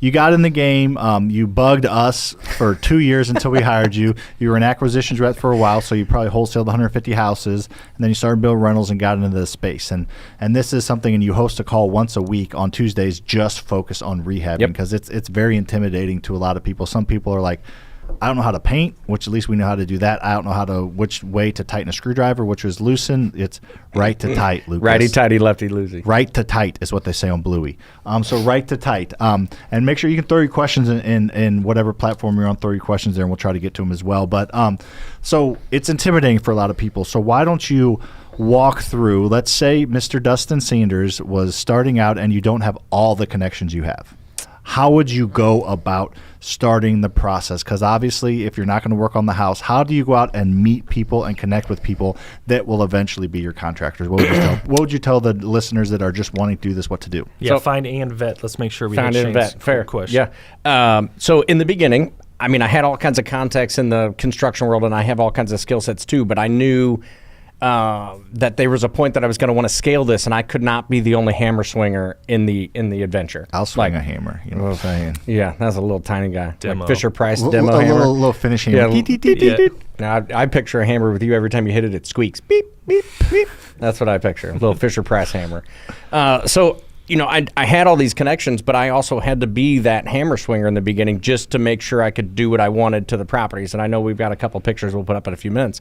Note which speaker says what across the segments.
Speaker 1: you got in the game. You bugged us for 2 years until we hired you. You were an acquisitions rep for a while, so you probably wholesaled 150 houses, and then you started building rentals and got into this space. And this is something, and you host a call once a week on Tuesdays just focused on rehabbing, because it's very intimidating to a lot of people. Some people are like, I don't know how to paint, which at least we know how to do that. I don't know which way to tighten a screwdriver, which was loosen. It's right to tight, Lucas.
Speaker 2: Righty tighty, lefty loosey.
Speaker 1: Right to tight is what they say on Bluey. So right to tight. And make sure you can throw your questions in whatever platform you're on. Throw your questions there, and we'll try to get to them as well. But so it's intimidating for a lot of people. So why don't you walk through? Let's say Mr. Dustin Sanders was starting out, and you don't have all the connections you have. How would you go about starting the process? Because obviously, if you're not going to work on the house, how do you go out and meet people and connect with people that will eventually be your contractors? What would you tell the listeners that are just wanting to do this what to do?
Speaker 3: Yeah, so, find and vet. Let's make sure we
Speaker 2: find and vet. Fair question. Yeah. So in the beginning, I mean, I had all kinds of contacts in the construction world, and I have all kinds of skill sets too. But I knew that there was a point that I was going to want to scale this, and I could not be the only hammer swinger in the adventure.
Speaker 1: I'll swing a hammer. You know what I'm saying?
Speaker 2: Yeah, that's a little tiny guy,
Speaker 3: demo.
Speaker 2: like Fisher Price demo hammer.
Speaker 1: Little finish hammer.
Speaker 2: Yeah. Now I picture a hammer with you. Every time you hit it, it squeaks. Beep beep beep. That's what I picture. A little Fisher Price hammer. So. You know, I had all these connections, but I also had to be that hammer swinger in the beginning just to make sure I could do what I wanted to the properties. And I know we've got a couple pictures we'll put up in a few minutes.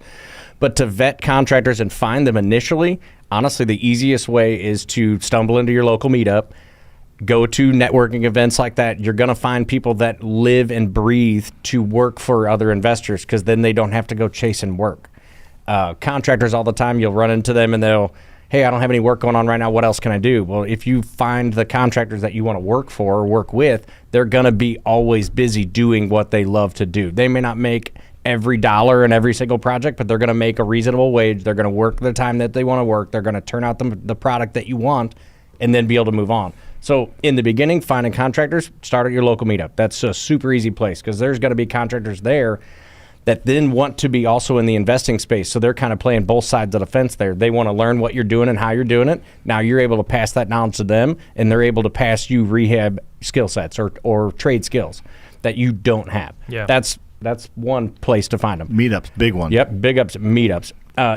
Speaker 2: But to vet contractors and find them initially, honestly, the easiest way is to stumble into your local meetup, go to networking events like that. You're going to find people that live and breathe to work for other investors, because then they don't have to go chasing work. Contractors all the time, you'll run into them and they'll, hey, I don't have any work going on right now. What else can I do? Well, if you find the contractors that you want to work for or work with, they're going to be always busy doing what they love to do. They may not make every dollar in every single project, but they're going to make a reasonable wage. They're going to work the time that they want to work. They're going to turn out the product that you want and then be able to move on. So in the beginning, finding contractors, start at your local meetup. That's a super easy place, because there's going to be contractors there that then want to be also in the investing space. So they're kind of playing both sides of the fence there. They want to learn what you're doing and how you're doing it. Now you're able to pass that knowledge to them, and they're able to pass you rehab skill sets or trade skills that you don't have.
Speaker 3: Yeah.
Speaker 2: That's one place to find them.
Speaker 1: Meetups, big one.
Speaker 2: Yep, big ups, meetups.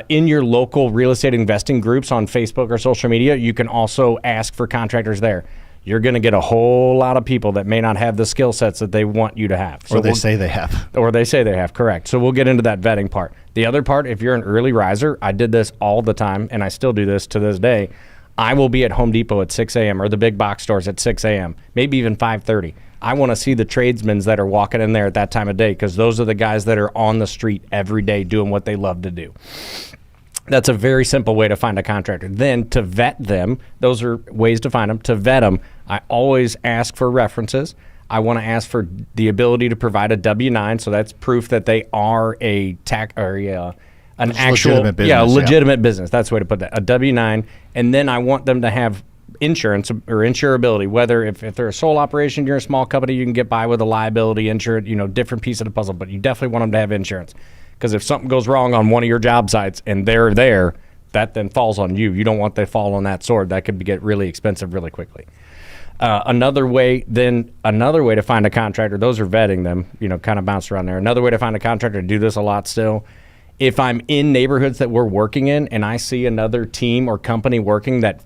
Speaker 2: In your local real estate investing groups on Facebook or social media, you can also ask for contractors there. You're going to get a whole lot of people that may not have the skill sets that they want you to have.
Speaker 1: So or they say they have.
Speaker 2: Or they say they have, correct. So we'll get into that vetting part. The other part, if you're an early riser, I did this all the time, and I still do this to this day. I will be at Home Depot at 6 a.m. or the big box stores at 6 a.m., maybe even 5:30. I want to see the tradesmen that are walking in there at that time of day, because those are the guys that are on the street every day doing what they love to do. That's a very simple way to find a contractor. Then to vet them, those are ways to find them. To vet them, I always ask for references. I want to ask for the ability to provide a W-9, so that's proof that they are a an actual
Speaker 1: legitimate business,
Speaker 2: legitimate business. That's the way to put that. A W-9, and then I want them to have insurance or insurability. Whether if they're a sole operation, you're a small company, you can get by with a liability insurance. Different piece of the puzzle, but you definitely want them to have insurance. Because if something goes wrong on one of your job sites and they're there, that then falls on you. You don't want to fall on that sword. That could get really expensive really quickly. Another way to find a contractor, those are vetting them, kind of bounce around there. Another way to find a contractor, do this a lot still. If I'm in neighborhoods that we're working in and I see another team or company working that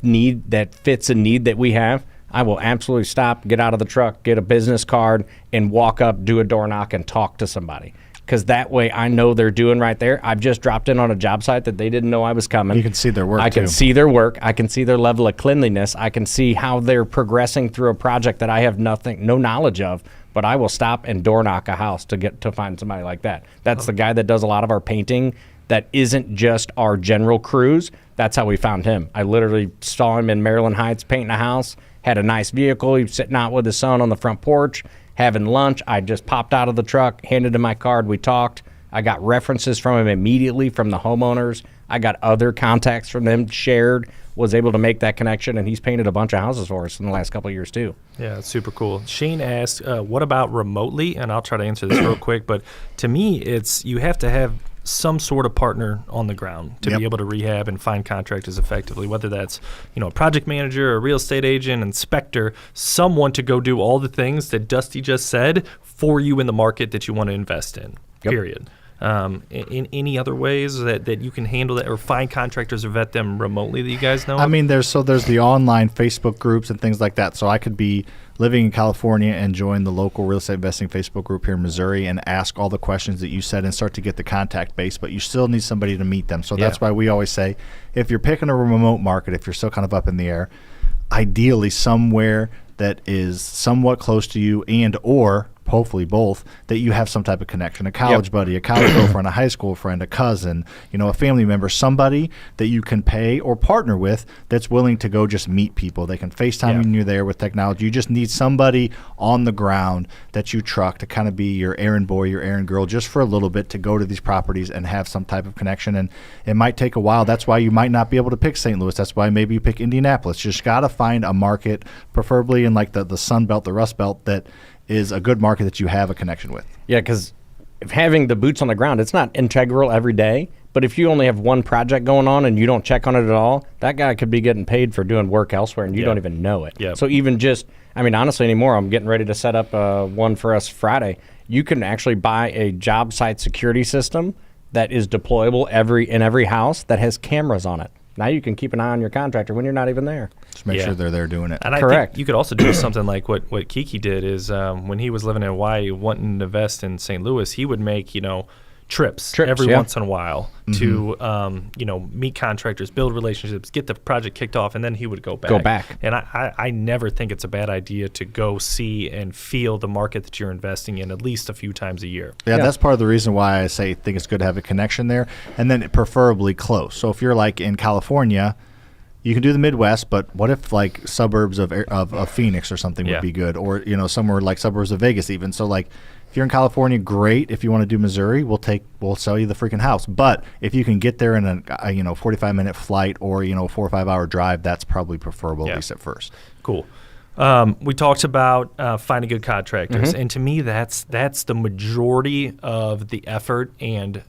Speaker 2: fits a need that we have, I will absolutely stop, get out of the truck, get a business card, and walk up, do a door knock, and talk to somebody. Because that way I know they're doing right there. I've just dropped in on a job site that they didn't know I was coming.
Speaker 1: You can see their work,
Speaker 2: I can see their work. I can see their level of cleanliness. I can see how they're progressing through a project that I have no knowledge of, but I will stop and door knock a house to find somebody like that. That's the guy that does a lot of our painting that isn't just our general crews. That's how we found him. I literally saw him in Maryland Heights painting a house, had a nice vehicle. He was sitting out with his son on the front porch, having lunch. I just popped out of the truck, handed him my card. We talked. I got references from him immediately from the homeowners. I got other contacts from them shared, was able to make that connection, and he's painted a bunch of houses for us in the last couple of years too.
Speaker 3: Yeah, it's super cool. Shane asked, what about remotely? And I'll try to answer this real quick, but to me, you have to have some sort of partner on the ground to be able to rehab and find contractors effectively, whether that's, a project manager, a real estate agent, inspector, someone to go do all the things that Dusty just said for you in the market that you want to invest in, period. In any other ways that you can handle that or find contractors or vet them remotely that you guys know of?
Speaker 1: I mean, there's the online Facebook groups and things like that. So I could be living in California and join the local real estate investing Facebook group here in Missouri and ask all the questions that you said and start to get the contact base, but you still need somebody to meet them. So that's why we always say, if you're picking a remote market, if you're still kind of up in the air, ideally somewhere that is somewhat close to you and or hopefully both, that you have some type of connection, a college buddy, a college girlfriend, a high school friend, a cousin, a family member, somebody that you can pay or partner with that's willing to go just meet people. They can FaceTime when you're there with technology. You just need somebody on the ground that you truck to kind of be your errand boy, your errand girl, just for a little bit to go to these properties and have some type of connection. And it might take a while. That's why you might not be able to pick St. Louis. That's why maybe you pick Indianapolis. You just got to find a market, preferably in like the Sun Belt, the Rust Belt, that is a good market that you have a connection with. Yeah,
Speaker 2: because having the boots on the ground, it's not integral every day, but if you only have one project going on and you don't check on it at all, that guy could be getting paid for doing work elsewhere and you don't even know it. So even just, honestly anymore, I'm getting ready to set up one for us Friday. You can actually buy a job site security system that is deployable in every house that has cameras on it. Now you can keep an eye on your contractor when you're not even there.
Speaker 1: Just make sure they're there doing it.
Speaker 3: And I think you could also do something like what Kiki did is when he was living in Hawaii wanting to invest in St. Louis, he would make, trips every once in a while to, meet contractors, build relationships, get the project kicked off, and then he would go back. And I never think it's a bad idea to go see and feel the market that you're investing in at least a few times a year.
Speaker 1: Yeah, that's part of the reason why I think it's good to have a connection there, and then preferably close. So if you're like in California, you can do the Midwest, but what if like suburbs of Phoenix or something would be good, or somewhere like suburbs of Vegas even. So like if you're in California, great. If you want to do Missouri, we'll sell you the freaking house. But if you can get there in a 45-minute flight or 4 or 5 hour drive, that's probably preferable at least at first.
Speaker 3: Cool. We talked about finding good contractors, and to me, that's the majority of the effort, and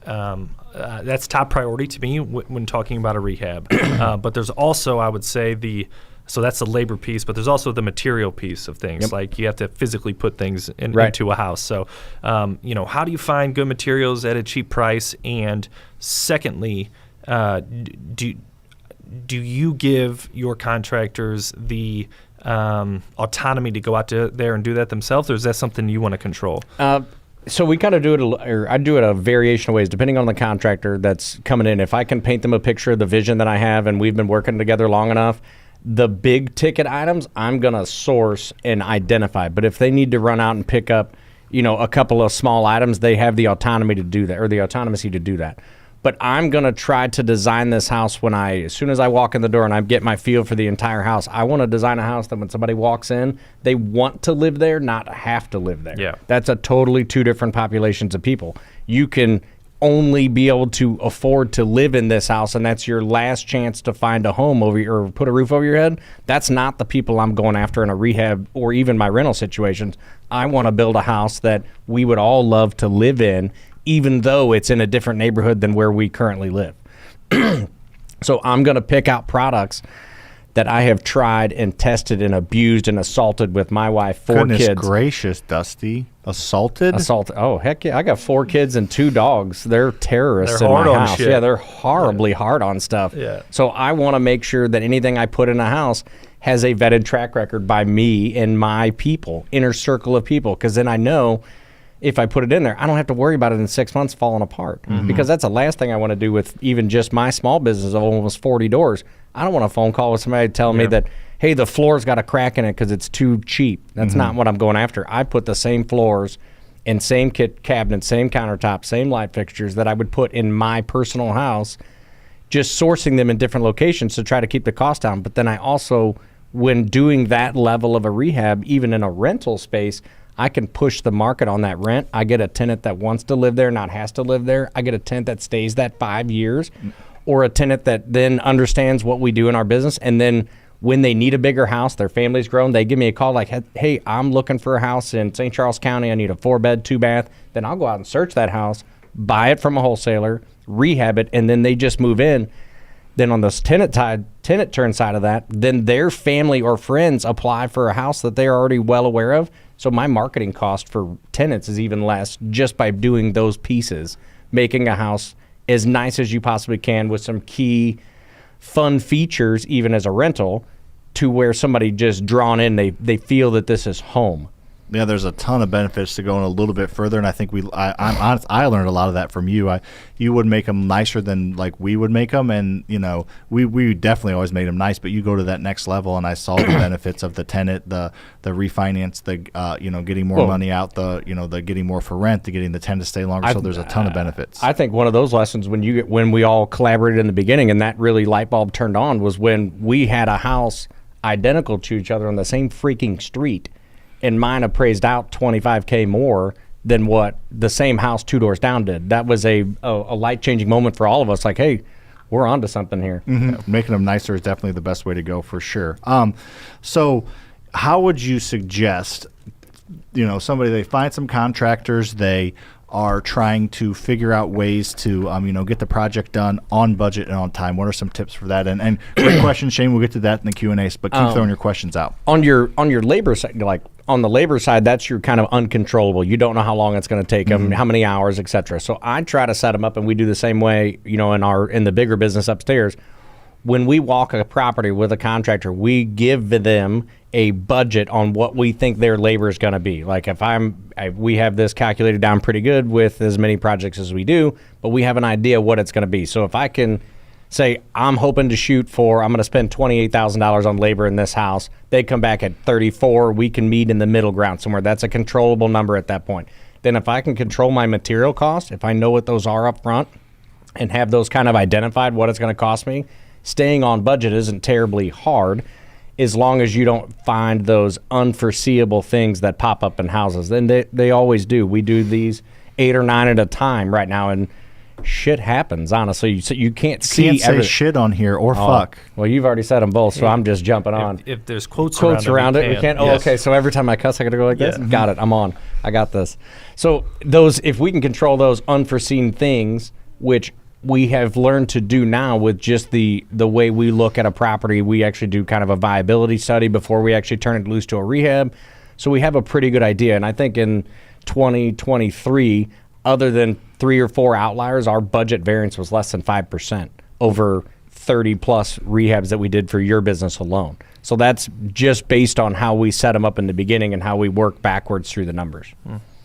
Speaker 3: that's top priority to me when talking about a rehab. But there's also, I would say, so that's the labor piece, but there's also the material piece of things. Like you have to physically put things into a house. So, how do you find good materials at a cheap price? And secondly, do you give your contractors the autonomy to go out there and do that themselves, or is that something you want to control?
Speaker 2: So we kind of do it, or I do it a variation of ways, depending on the contractor that's coming in. If I can paint them a picture of the vision that I have and we've been working together long enough, the big ticket items I'm going to source and identify. But if they need to run out and pick up, a couple of small items, they have the autonomy to do that, or the autonomy to do that. But I'm going to try to design this house as soon as I walk in the door and I get my feel for the entire house. I want to design a house that when somebody walks in, they want to live there, not have to live there.
Speaker 3: Yeah.
Speaker 2: That's a totally two different populations of people. You can only be able to afford to live in this house, and that's your last chance to find a home or put a roof over your head. That's not the people I'm going after in a rehab or even my rental situations. I want to build a house that we would all love to live in, even though it's in a different neighborhood than where we currently live. So I'm going to pick out products that I have tried and tested and abused and assaulted with my wife, 4 kids.
Speaker 1: Goodness gracious, Dusty. Assaulted?
Speaker 2: Oh, heck yeah. I got 4 kids and 2 dogs. They're terrorists
Speaker 3: They're
Speaker 2: in
Speaker 3: hard
Speaker 2: my
Speaker 3: on
Speaker 2: house.
Speaker 3: shit.
Speaker 2: Yeah, they're horribly hard on stuff.
Speaker 3: Yeah.
Speaker 2: So I want to make sure that anything I put in a house has a vetted track record by me and my people, inner circle of people, because then I know if I put it in there, I don't have to worry about it in 6 months falling apart. Because that's the last thing I want to do with even just my small business of almost 40 doors. I don't want a phone call with somebody telling me that, hey, the floor's got a crack in it because it's too cheap. That's not what I'm going after. I put the same floors and same cabinets, same countertops, same light fixtures that I would put in my personal house, just sourcing them in different locations to try to keep the cost down. But then I also, when doing that level of a rehab, even in a rental space, I can push the market on that rent. I get a tenant that wants to live there, not has to live there. I get a tenant that stays that 5 years, or a tenant that then understands what we do in our business. And then when they need a bigger house, their family's grown, they give me a call like, hey, I'm looking for a house in St. Charles County. I need a 4-bed, 2-bath. Then I'll go out and search that house, buy it from a wholesaler, rehab it, and then they just move in. Then on this tenant turn side of that, then their family or friends apply for a house that they're already well aware of. So my marketing cost for tenants is even less just by doing those pieces, making a house as nice as you possibly can with some key fun features, even as a rental, to where somebody just drawn in, they feel that this is home.
Speaker 1: Yeah, there's a ton of benefits to going a little bit further, and I think I'm honest, I learned a lot of that from you. You would make them nicer than like we would make them, and we definitely always made them nice. But you go to that next level, and I saw the benefits of the tenant, the refinance, the getting more money out, the getting more for rent, the getting the tenant to stay longer. So there's a ton of benefits.
Speaker 2: I think one of those lessons when we all collaborated in the beginning, and that really light bulb turned on, was when we had a house identical to each other on the same freaking street. And mine appraised out $25K more than what the same house 2 doors down did. That was a light-changing moment for all of us. Like, hey, we're onto something here.
Speaker 1: Mm-hmm. Making them nicer is definitely the best way to go for sure. So how would you suggest, they find some contractors, they are trying to figure out ways to, get the project done on budget and on time. What are some tips for that? And great question, Shane. We'll get to that in the Q&A, but keep throwing your questions out.
Speaker 2: On your labor side, like on the labor side, that's your kind of uncontrollable. You don't know how long it's going to take them, how many hours, et cetera. So I try to set them up, and we do the same way, in the bigger business upstairs. When we walk a property with a contractor, we give them a budget on what we think their labor is going to be. Like if we have this calculated down pretty good with as many projects as we do, but we have an idea what it's going to be. So if I can say I'm hoping to shoot for, I'm going to spend $28,000 on labor in this house, they come back at 34, we can meet in the middle ground somewhere. That's a controllable number at that point. Then if I can control my material costs, if I know what those are up front and have those kind of identified, what it's going to cost me, staying on budget isn't terribly hard, as long as you don't find those unforeseeable things that pop up in houses. And they always do. We do these 8 or 9 at a time right now, and shit happens, honestly. So you can't see
Speaker 1: everything. Can't say shit on here or fuck.
Speaker 2: Well, you've already said them both, so I'm just jumping on.
Speaker 3: If there's quotes
Speaker 2: around it, we can't. Oh,
Speaker 3: yes.
Speaker 2: Okay. So every time I cuss, I got to go like this? Got it. I'm on. I got this. So if we can control those unforeseen things, which we have learned to do now with just the way we look at a property. We actually do kind of a viability study before we actually turn it loose to a rehab. So we have a pretty good idea. And I think in 2023, other than 3 or 4 outliers, our budget variance was less than 5% over 30 plus rehabs that we did for your business alone. So that's just based on how we set them up in the beginning and how we work backwards through the numbers.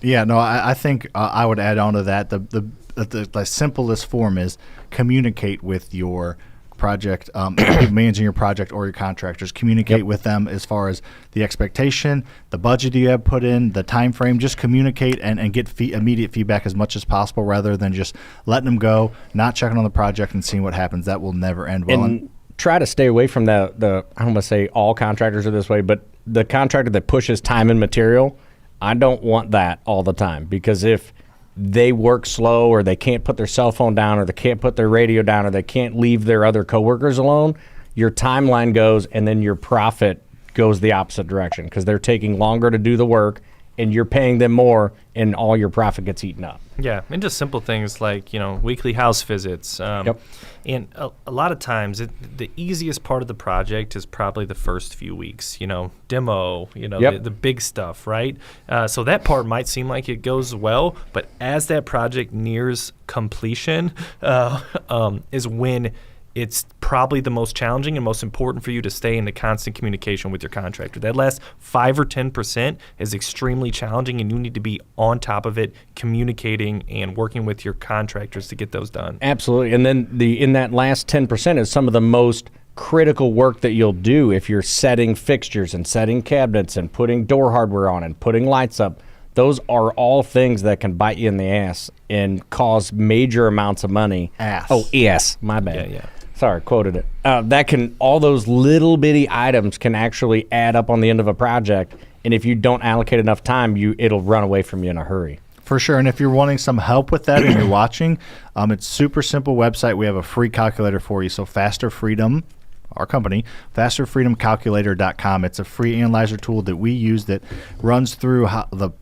Speaker 1: Yeah, no, I think I would add on to that. The simplest form is communicate with your project, managing your project or your contractors. Communicate with them as far as the expectation, the budget you have put in, the time frame. Just communicate and get immediate feedback as much as possible, rather than just letting them go, not checking on the project and seeing what happens. That will never end well.
Speaker 2: And try to stay away from the I don't want to say all contractors are this way, but the contractor that pushes time and material, I don't want that all the time, because if they work slow, or they can't put their cell phone down, or they can't put their radio down, or they can't leave their other coworkers alone, your timeline goes, and then your profit goes the opposite direction, because they're taking longer to do the work and you're paying them more, and all your profit gets eaten up.
Speaker 3: Yeah, and just simple things like, weekly house visits. And a lot of times, the easiest part of the project is probably the first few weeks, demo, the big stuff, right? So that part might seem like it goes well, but as that project nears completion is when it's probably the most challenging and most important for you to stay in the constant communication with your contractor. That last 5 or 10% is extremely challenging, and you need to be on top of it, communicating and working with your contractors to get those done.
Speaker 2: Absolutely. And then in that last 10% is some of the most critical work that you'll do if you're setting fixtures and setting cabinets and putting door hardware on and putting lights up. Those are all things that can bite you in the ass and cause major amounts of money.
Speaker 1: Ass.
Speaker 2: Oh, yes. My bad.
Speaker 3: Yeah.
Speaker 2: Sorry, quoted it. All those little bitty items can actually add up on the end of a project, and if you don't allocate enough time, it'll run away from you in a hurry.
Speaker 1: For sure, and if you're wanting some help with that and you're watching, it's super simple website. We have a free calculator for you. So FasterFreedom, our company, FasterFreedomCalculator.com. It's a free analyzer tool that we use that runs through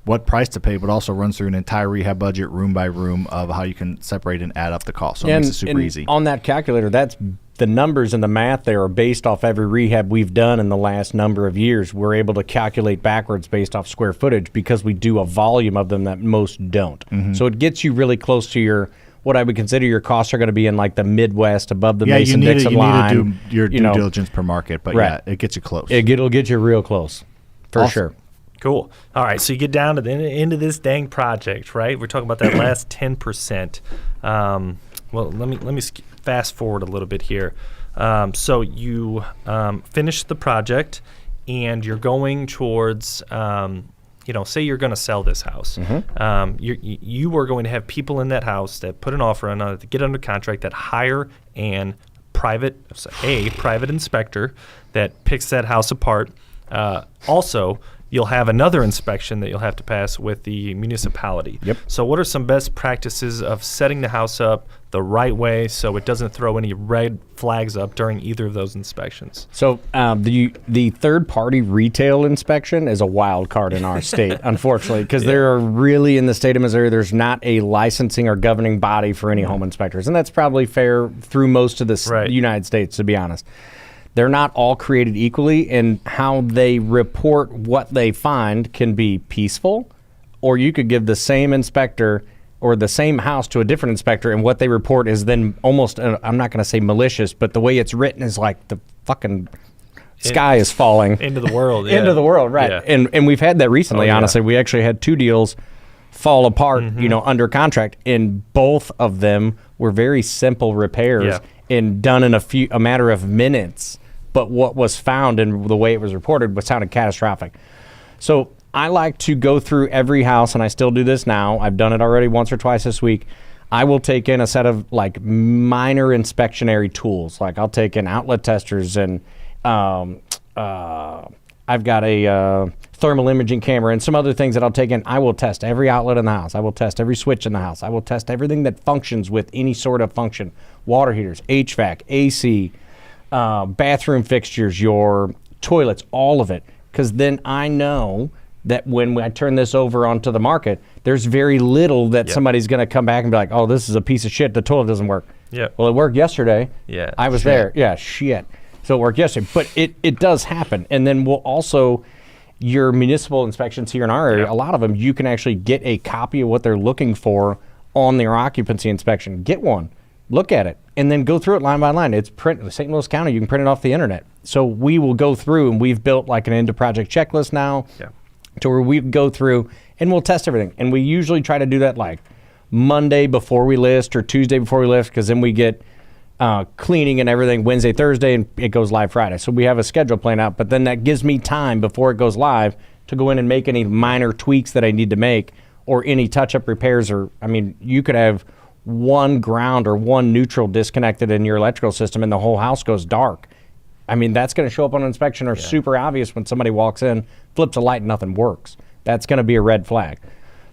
Speaker 1: what price to pay, but also runs through an entire rehab budget, room by room, of how you can separate and add up the cost. So it makes it super easy.
Speaker 2: On that calculator, that's the numbers and the math there are based off every rehab we've done in the last number of years. We're able to calculate backwards based off square footage because we do a volume of them that most don't. So it gets you really close to what I would consider your costs are going to be in like the Midwest, above the Mason-Dixon line.
Speaker 1: You need to do your due diligence per market, but
Speaker 2: right.
Speaker 1: Yeah, it gets you close.
Speaker 2: It'll get you real close, for sure.
Speaker 3: Cool. All right, so you get down to the end of this dang project, right? We're talking about that last 10%. Well, let me fast forward a little bit here. So you finish the project, and you're going towards say you're going to sell this house. You are going to have people in that house that put an offer on it, to get under contract, that hire a private inspector that picks that house apart. Also, you'll have another inspection that you'll have to pass with the municipality.
Speaker 2: Yep.
Speaker 3: So what are some best practices of setting the house up the right way so it doesn't throw any red flags up during either of those inspections?
Speaker 2: So the third-party retail inspection is a wild card in our state, unfortunately, because there are really, in the state of Missouri, there's not a licensing or governing body for any home inspectors. And that's probably fair through most of the United States, to be honest. They're not all created equally, and how they report what they find can be peaceful, or you could give the same inspector or the same house to a different inspector, and what they report is then almost, I'm not going to say malicious, but the way it's written is like the fucking sky is falling.
Speaker 3: Into the world.
Speaker 2: Yeah. Into the world, right. Yeah. And we've had that recently, honestly. We actually had 2 deals fall apart, under contract, and both of them were very simple repairs and done in a matter of minutes. But what was found and the way it was reported sounded catastrophic. So I like to go through every house, and I still do this now. I've done it already once or twice this week. I will take in a set of like minor inspectionary tools. Like I'll take in outlet testers, and I've got a thermal imaging camera and some other things that I'll take in. I will test every outlet in the house. I will test every switch in the house. I will test everything that functions with any sort of function. Water heaters, HVAC, AC, bathroom fixtures, your toilets, all of it. Because then I know that when I turn this over onto the market, there's very little that somebody's going to come back and be like, oh, this is a piece of shit. The toilet doesn't work.
Speaker 3: Yeah.
Speaker 2: Well, it worked yesterday.
Speaker 3: Yeah.
Speaker 2: I was there. Yeah, shit. So it worked yesterday. But it does happen. And then we'll also, your municipal inspections here in our area, a lot of them, you can actually get a copy of what they're looking for on their occupancy inspection. Get one. Look at it, and then go through it line by line. It's St. Louis County. You can print it off the internet. So we will go through, and we've built like an end-of-project checklist now to where we go through, and we'll test everything. And we usually try to do that like Monday before we list or Tuesday before we list, because then we get cleaning and everything Wednesday, Thursday, and it goes live Friday. So we have a schedule planned out, but then that gives me time before it goes live to go in and make any minor tweaks that I need to make or any touch-up repairs. Or, I mean, you could have one ground or one neutral disconnected in your electrical system and the whole house goes dark. I mean, that's going to show up on inspection or super obvious when somebody walks in, flips a light, and nothing works. That's going to be a red flag.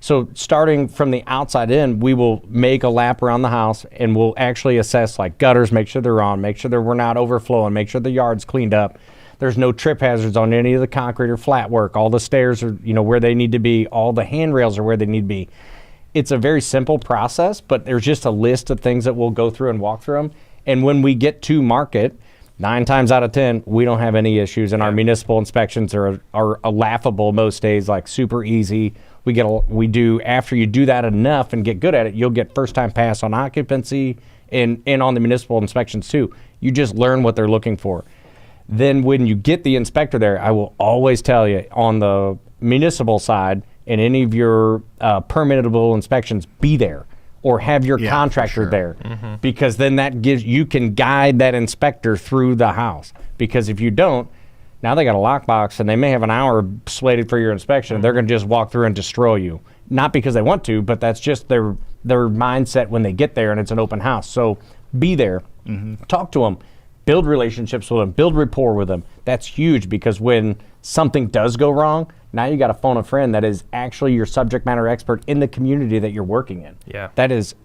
Speaker 2: So starting from the outside in, we will make a lap around the house, and we'll actually assess like gutters, make sure they're on, make sure that we're not overflowing, make sure the yard's cleaned up. There's no trip hazards on any of the concrete or flat work. All the stairs are, where they need to be. All the handrails are where they need to be. It's a very simple process, but there's just a list of things that we'll go through and walk through them. And when we get to market, 9 times out of 10, we don't have any issues. And our municipal inspections are laughable most days, like super easy. We do, after you do that enough and get good at it, you'll get first time pass on occupancy and on the municipal inspections too. You just learn what they're looking for. Then when you get the inspector there, I will always tell you on the municipal side, and any of your permittable inspections, be there or have your contractor there, because then that gives you can guide that inspector through the house. Because if you don't, now they got a lockbox and they may have an hour slated for your inspection. They're going to just walk through and destroy you, not because they want to, but that's just their mindset when they get there and it's an open house. So be there, talk to them, build relationships with them, build rapport with them. That's huge, because when something does go wrong, now you got to phone a friend that is actually your subject matter expert in the community that you're working in.
Speaker 3: Yeah.
Speaker 2: That is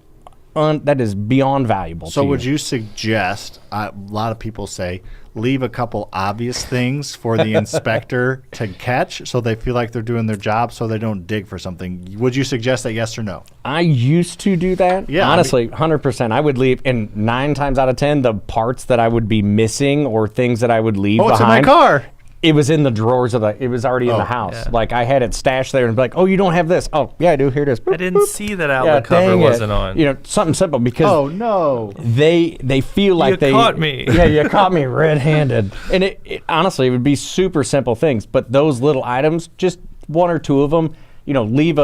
Speaker 2: that is beyond valuable.
Speaker 1: So
Speaker 2: to
Speaker 1: would you suggest, a lot of people say, leave a couple obvious things for the inspector to catch so they feel like they're doing their job so they don't dig for something? Would you suggest that, yes or no?
Speaker 2: I used to do that.
Speaker 1: Yeah,
Speaker 2: honestly, 100%. I would leave, and 9 times out of 10, the parts that I would be missing or things that I would leave
Speaker 1: Oh, it's in
Speaker 2: behind.
Speaker 1: my car.
Speaker 2: It was in the drawers it was already in the house.
Speaker 3: yeah.
Speaker 2: Like I had it stashed there and be like, oh, you don't have this. Oh, yeah, I do. Here it is. Boop,
Speaker 3: I didn't
Speaker 2: boop.
Speaker 3: see that outlet cover
Speaker 2: dang it.
Speaker 3: wasn't on.
Speaker 2: You know, something simple because
Speaker 1: Oh, no.
Speaker 2: they feel like they
Speaker 3: caught me.
Speaker 2: Yeah, you caught me red-handed. And it honestly, it would be super simple things, but those little items, just 1 or 2 of them, you know, leave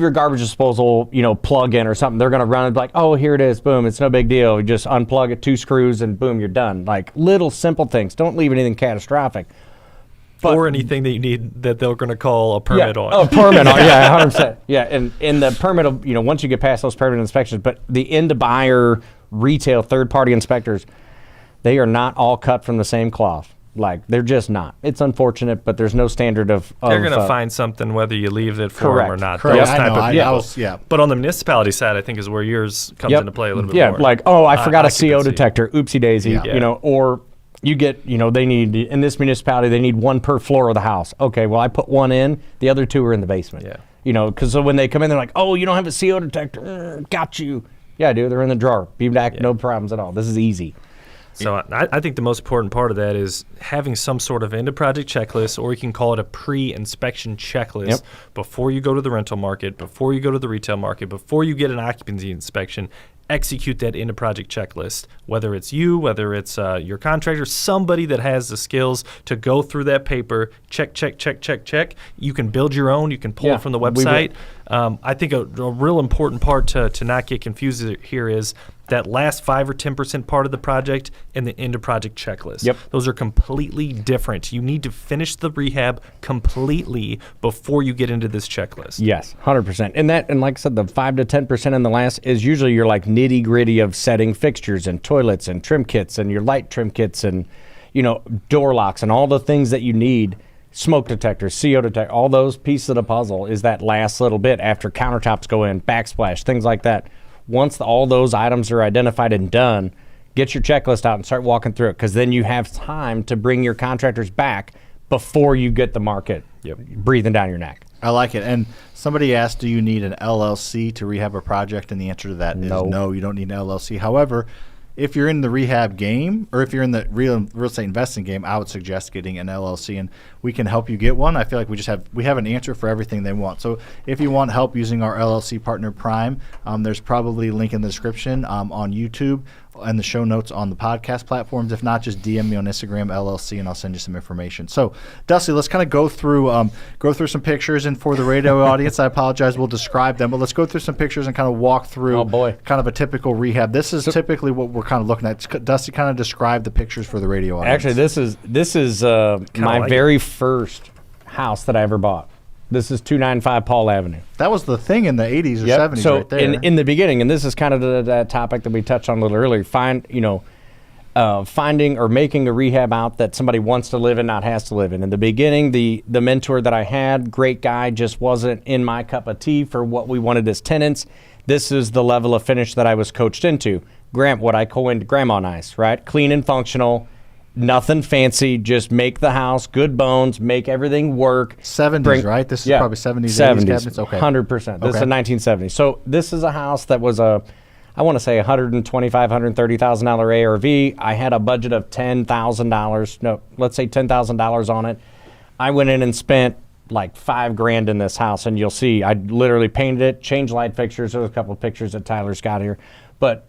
Speaker 2: your garbage disposal, you know, plug in or something. They're going to run and be like, oh, here it is. Boom. It's no big deal. You just unplug it, 2 screws, and boom, you're done. Like little simple things. Don't leave anything catastrophic.
Speaker 3: or anything that you need that they're going to call a permit on.
Speaker 2: Oh, permit on. Yeah, 100%. Yeah, and in the permit, you know, once you get past those permit inspections, but the end-buyer retail third-party inspectors, they are not all cut from the same cloth. Like, they're just not. It's unfortunate, but there's no standard of
Speaker 3: They're going to find something whether you leave it for them or
Speaker 2: correct.
Speaker 3: not.
Speaker 1: Correct.
Speaker 3: Those
Speaker 1: I
Speaker 3: type
Speaker 1: know.
Speaker 3: of
Speaker 1: I
Speaker 3: people.
Speaker 1: was- yeah.
Speaker 3: But on the municipality side, I think is where yours comes into play a little bit
Speaker 2: yeah,
Speaker 3: more.
Speaker 2: like, oh, I forgot a CO
Speaker 3: Occupancy.
Speaker 2: detector. Oopsie daisy.
Speaker 1: Yeah.
Speaker 2: You know, or you get, you know, they need, in this municipality, they need 1 per floor of the house. Okay, well, I put 1 in. The other 2 are in the basement.
Speaker 3: Yeah.
Speaker 2: You know, because so when they come in, they're like, oh, you don't have a CO detector. Got you. Yeah, dude, they're in the drawer. Be back, no problems at all. This is easy.
Speaker 3: So I think the most important part of that is having some sort of end-of-project checklist, or you can call it a pre-inspection checklist
Speaker 2: Yep.
Speaker 3: before you go to the rental market, before you go to the retail market, before you get an occupancy inspection. Execute that end-of-project checklist, whether it's you, whether it's your contractor, somebody that has the skills to go through that paper, check. You can build your own. You can pull
Speaker 2: Yeah,
Speaker 3: it from the
Speaker 2: we will.
Speaker 3: website. I think a real important part to not get confused here is that last 5 or 10% part of the project and the end of project checklist.
Speaker 2: Yep.
Speaker 3: Those are completely different. You need to finish the rehab completely before you get into this checklist.
Speaker 2: Yes, 100%. And like I said, the 5 to 10% in the last is usually your like nitty gritty of setting fixtures and toilets and trim kits and your light trim kits and, you know, door locks and all the things that you need. Smoke detectors, CO detector, all those pieces of the puzzle is that last little bit after countertops go in, backsplash, things like that. Once all those items are identified and done, get your checklist out and start walking through it, because then you have time to bring your contractors back before you get the market breathing down your neck.
Speaker 1: I like it. And somebody asked, do you need an LLC to rehab a project? And the answer to that is no, you don't need an LLC. However, if you're in the rehab game, or if you're in the real estate investing game, I would suggest getting an LLC, and we can help you get one. I feel like we have an answer for everything they want. So if you want help using our LLC partner Prime, there's probably a link in the description on YouTube and the show notes on the podcast platforms. If not, just DM me on Instagram LLC, and I'll send you some information. So Dusty, let's kind of go through some pictures, and for the radio audience, I apologize, we'll describe them, but let's go through some pictures and kind of walk through kind of a typical rehab. This is typically what we're kind of looking at. Dusty, kind of describe the pictures for the radio audience.
Speaker 2: Actually, this is my very first house that I ever bought. This is 295 Paul Avenue.
Speaker 1: That was the thing in the 80s or 70s
Speaker 2: so
Speaker 1: right there.
Speaker 2: in the beginning, and this is kind of the topic that we touched on a little earlier, finding or making a rehab out that somebody wants to live in, not has to live in. In the beginning, the mentor that I had, great guy, just wasn't in my cup of tea for what we wanted as tenants. This is the level of finish that I was coached into. What I coined grandma nice, right? Clean and functional. Nothing fancy, just make the house, good bones, make everything work.
Speaker 1: 70s, right? This is probably 70s, 80s cabinets? Okay.
Speaker 2: 100%. This is a 1970s. So this is a house that was I want to say $125,000, $130,000 ARV. I had a budget of $10,000. No, let's say $10,000 on it. I went in and spent like $5,000 in this house, and you'll see I literally painted it, changed light fixtures. There's a couple of pictures that Tyler's got here. But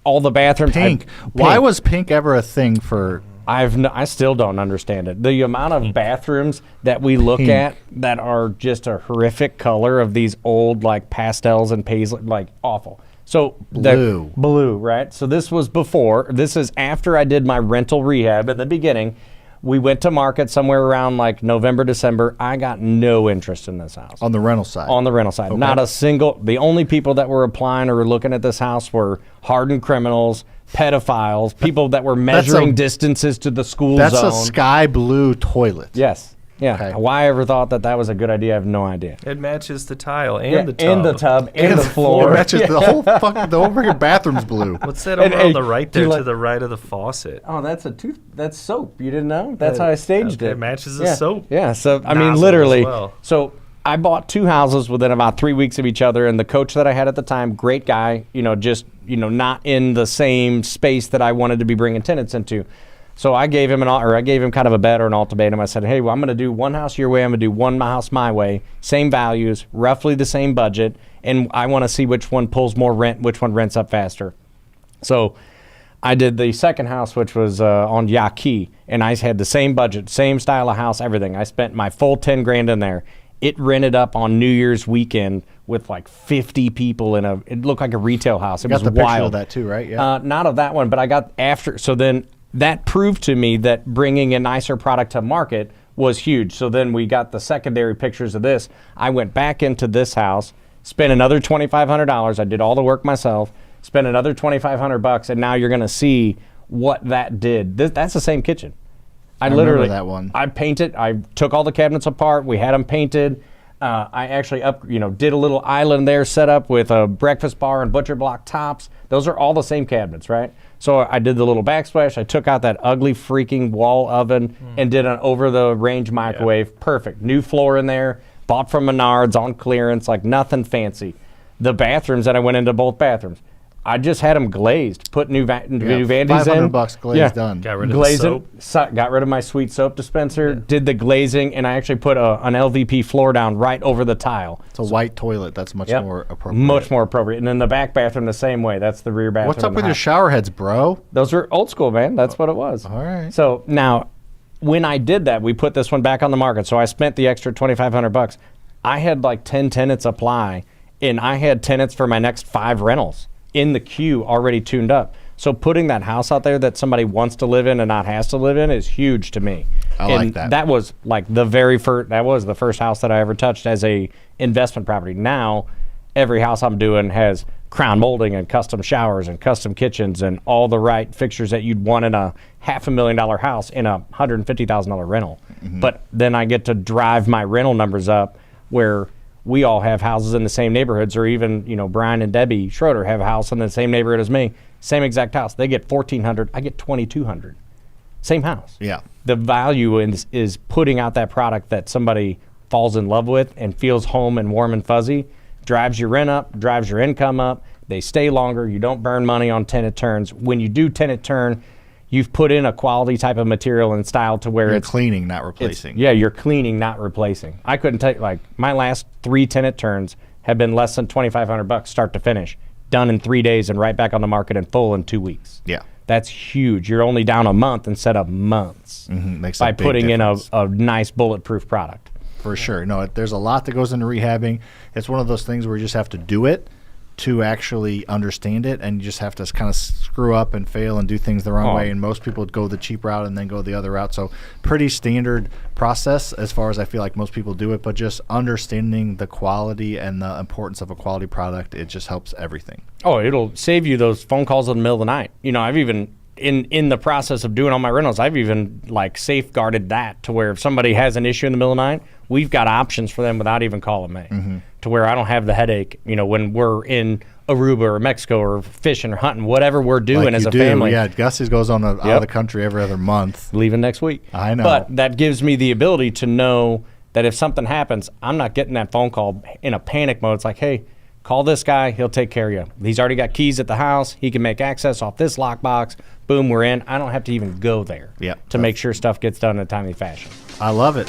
Speaker 2: all the bathrooms.
Speaker 1: Pink. Why was pink ever a thing for?
Speaker 2: I still don't understand it. The amount of bathrooms that we look at that are just a horrific color of these old like pastels and paisley, like awful. So blue, right? So this was before. This is after I did my rental rehab at the beginning. We went to market somewhere around like November, December. I got no interest in this house.
Speaker 1: On the rental side?
Speaker 2: On the rental side. Okay. Not a single. The only people that were applying or were looking at this house were hardened criminals, pedophiles, people that were measuring distances to the school zone.
Speaker 1: That's a sky blue toilet.
Speaker 2: Yes. Yeah.
Speaker 1: Okay.
Speaker 2: Why I ever thought that was a good idea, I have no idea.
Speaker 3: It matches the tile and
Speaker 2: Yeah,
Speaker 3: the tub.
Speaker 2: and the tub and the floor.
Speaker 1: Matches the whole freaking bathroom's blue.
Speaker 3: What's that over
Speaker 2: Hey,
Speaker 3: on the right
Speaker 2: do you
Speaker 3: there
Speaker 2: like-
Speaker 3: to the right of the faucet?
Speaker 2: Oh, that's soap. You didn't know? That's how I staged
Speaker 3: Okay,
Speaker 2: it.
Speaker 3: it matches the
Speaker 2: yeah.
Speaker 3: soap
Speaker 2: Yeah. So I mean,
Speaker 3: nozzle
Speaker 2: literally.
Speaker 3: as well.
Speaker 2: So I bought 2 houses within about 3 weeks of each other, and the coach that I had at the time, great guy. Just not in the same space that I wanted to be bringing tenants into. So I gave him kind of a bet or an ultimatum. I said, hey, well, I'm going to do one house your way. I'm going to do one house my way. Same values, roughly the same budget. And I want to see which one pulls more rent, which one rents up faster. So I did the second house, which was on Yaqui. And I had the same budget, same style of house, everything. I spent my full 10 grand in there. It rented up on New Year's weekend with like 50 people it looked like a retail house. It
Speaker 1: You
Speaker 2: was
Speaker 1: got the picture
Speaker 2: wild.
Speaker 1: of that too, right? Yeah.
Speaker 2: Not of that one, but I got after. So then that proved to me that bringing a nicer product to market was huge. So then we got the secondary pictures of this. I went back into this house, spent another $2,500. I did all the work myself, spent another $2,500, and now you're going to see what that did. That's the same kitchen. I
Speaker 1: remember
Speaker 2: literally
Speaker 1: that one.
Speaker 2: I painted. I took all the cabinets apart. We had them painted. I actually did a little island there set up with a breakfast bar and butcher block tops. Those are all the same cabinets, right? So I did the little backsplash. I took out that ugly freaking wall oven and did an over-the-range microwave. Yeah. Perfect. New floor in there. Bought from Menards on clearance, like nothing fancy. The bathrooms that I went into both bathrooms, I just had them glazed. Put new vandies in.
Speaker 1: $500 glaze done.
Speaker 3: Got rid of
Speaker 2: Glazing,
Speaker 3: the soap.
Speaker 2: got rid of my sweet soap dispenser, did the glazing, and I actually put an LVP floor down right over the tile.
Speaker 1: It's a white toilet. That's much more appropriate.
Speaker 2: Much more appropriate. And then the back bathroom the same way. That's the rear bathroom.
Speaker 1: What's up
Speaker 2: in the
Speaker 1: with your
Speaker 2: house.
Speaker 1: shower heads, bro?
Speaker 2: Those are old school, man. That's what it was.
Speaker 1: All right.
Speaker 2: So now, when I did that, we put this one back on the market. So I spent the extra $2,500. I had like 10 tenants apply, and I had tenants for my next 5 rentals in the queue already tuned up. So putting that house out there that somebody wants to live in and not has to live in is huge to me.
Speaker 1: I like that.
Speaker 2: That was like the first house that I ever touched as a investment property. Now, every house I'm doing has crown molding and custom showers and custom kitchens and all the right fixtures that you'd want in a $500,000 house in a $150,000 rental.
Speaker 1: Mm-hmm.
Speaker 2: But then I get to drive my rental numbers up where we all have houses in the same neighborhoods, or even, Brian and Debbie Schroeder have a house in the same neighborhood as me. Same exact house. They get $1,400. I get $2,200. Same house.
Speaker 1: Yeah.
Speaker 2: The value is putting out that product that somebody falls in love with and feels home and warm and fuzzy, drives your rent up, drives your income up. They stay longer. You don't burn money on tenant turns. When you do tenant turn, you've put in a quality type of material and style to where
Speaker 1: You're
Speaker 2: it's
Speaker 1: cleaning, not replacing.
Speaker 2: Yeah, you're cleaning, not replacing. I couldn't take, my last 3 tenant turns have been less than $2,500 start to finish, done in 3 days and right back on the market in full in 2 weeks.
Speaker 1: Yeah.
Speaker 2: That's huge. You're only down a month instead of months
Speaker 1: Makes
Speaker 2: by
Speaker 1: a big
Speaker 2: putting
Speaker 1: difference.
Speaker 2: in a nice bulletproof product.
Speaker 1: For sure. No, there's a lot that goes into rehabbing. It's one of those things where you just have to do it to actually understand it, and you just have to kind of screw up and fail and do things the wrong way. And most people go the cheap route and then go the other route. So pretty standard process as far as I feel like most people do it, but just understanding the quality and the importance of a quality product, it just helps everything.
Speaker 2: Oh, it'll save you those phone calls in the middle of the night. I've even in the process of doing all my rentals, I've even safeguarded that to where if somebody has an issue in the middle of the night, we've got options for them without even calling me. To where I don't have the headache, when we're in Aruba or Mexico or fishing or hunting, whatever we're doing as a family.
Speaker 1: Yeah, Gussie goes on out of the country every other month.
Speaker 2: Leaving next week.
Speaker 1: I know.
Speaker 2: But that gives me the ability to know that if something happens, I'm not getting that phone call in a panic mode. It's like, hey, call this guy. He'll take care of you. He's already got keys at the house. He can make access off this lockbox. Boom, we're in. I don't have to even go there
Speaker 1: Yep.
Speaker 2: to make sure stuff gets done in a timely fashion.
Speaker 1: I love it.